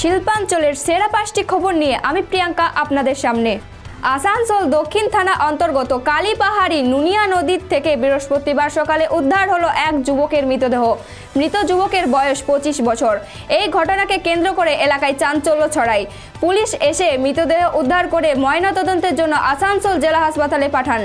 শিল্পাঞ্চলের সেরা 5টি খবর নিয়ে আমি প্রিয়াঙ্কা আপনাদের সামনে। আসানসোল দক্ষিণ থানা অন্তর্গত কালীপাহাড়ি নুনিয়া নদীর থেকে বৃহস্পতিবার সকালে উদ্ধার হলো এক যুবকের মৃতদেহ। মৃত যুবকের বয়স 25 বছর। এই ঘটনাকে কেন্দ্র করে এলাকায় চাঞ্চল্য ছড়ায়। পুলিশ এসে মৃতদেহ উদ্ধার করে ময়নাতদন্তের জন্য আসানসোল জেলা হাসপাতালে পাঠান।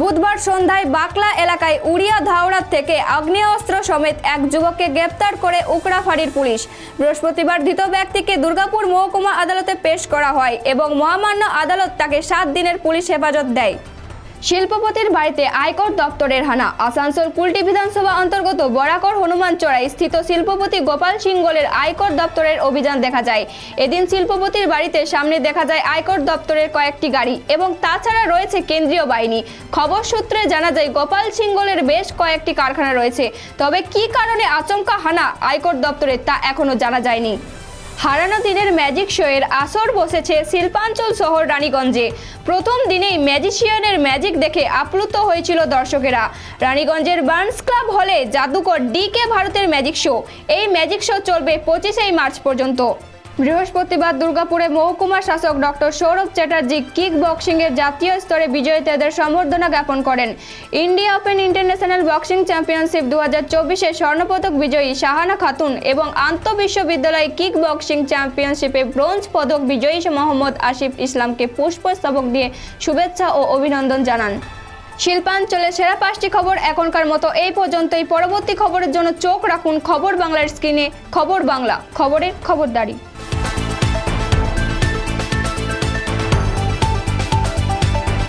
বুধবার সন্ধ্যায় বাকলা এলাকায় উড়িয়া ধাওড়া থেকে আগ্নেয়াস্ত্র সমেত এক যুবককে গ্রেপ্তার করে উকড়াফাড়ির পুলিশ। বৃহস্পতিবার ধৃত ব্যক্তিকে দুর্গাপুর মহকুমা আদালতে পেশ করা হয় এবং মহামান্য আদালত তাকে 7 দিনের পুলিশ হেফাজত দেয়। শিল্পপতির বাড়িতে আয়কর দপ্তরের হানা। আসানসোল কুলটি বিধানসভা অন্তর্গত বরাকর হনুমানচড়ায় স্থিত শিল্পপতি গোপাল সিংগলের আয়কর দপ্তরের অভিযান দেখা যায়। এদিন শিল্পপতির বাড়িতে সামনে দেখা যায় আয়কর দপ্তরের কয়েকটি গাড়ি এবং তাছাড়া রয়েছে কেন্দ্রীয় বাহিনী। খবর সূত্রে জানা যায় গোপাল সিংগলের বেশ কয়েকটি কারখানা রয়েছে, তবে কী কারণে আচমকা হানা আয়কর দপ্তরে তা এখনও জানা যায়নি। হারানো দিনের ম্যাজিক শো এর আসর বসেছে শিল্পাঞ্চল শহর রানীগঞ্জে। প্রথম দিনেই ম্যাজিশিয়ানের ম্যাজিক দেখে আপ্লুত হয়েছিল দর্শকেরা। রানীগঞ্জের বার্নস ক্লাব হলে জাদুকর ডি.কে ভারতের ম্যাজিক শো। এই ম্যাজিক শো চলবে 25 মার্চ পর্যন্ত। বৃহস্পতিবার দুর্গাপুরে মহকুমা শাসক ডক্টর সৌরভ চ্যাটার্জি কিক বক্সিংয়ের জাতীয় স্তরে বিজয়ীদের সম্বর্ধনা জ্ঞাপন করেন। India open international boxing championship 2024-এ স্বর্ণপদক বিজয়ী শাহানা খাতুন এবং আন্তঃবিশ্ববিদ্যালয় কিক বক্সিং চ্যাম্পিয়নশিপে ব্রোঞ্জ পদক বিজয়ী মোহাম্মদ আসিফ ইসলামকে পুষ্পস্তবক দিয়ে শুভেচ্ছা ও অভিনন্দন জানান। শিল্পাঞ্চলের সেরা 5টি খবর এখনকার মতো এই পর্যন্তই। পরবর্তী খবরের জন্য চোখ রাখুন খবর বাংলার স্ক্রিনে। খবর বাংলা, খবরের খবরদারি।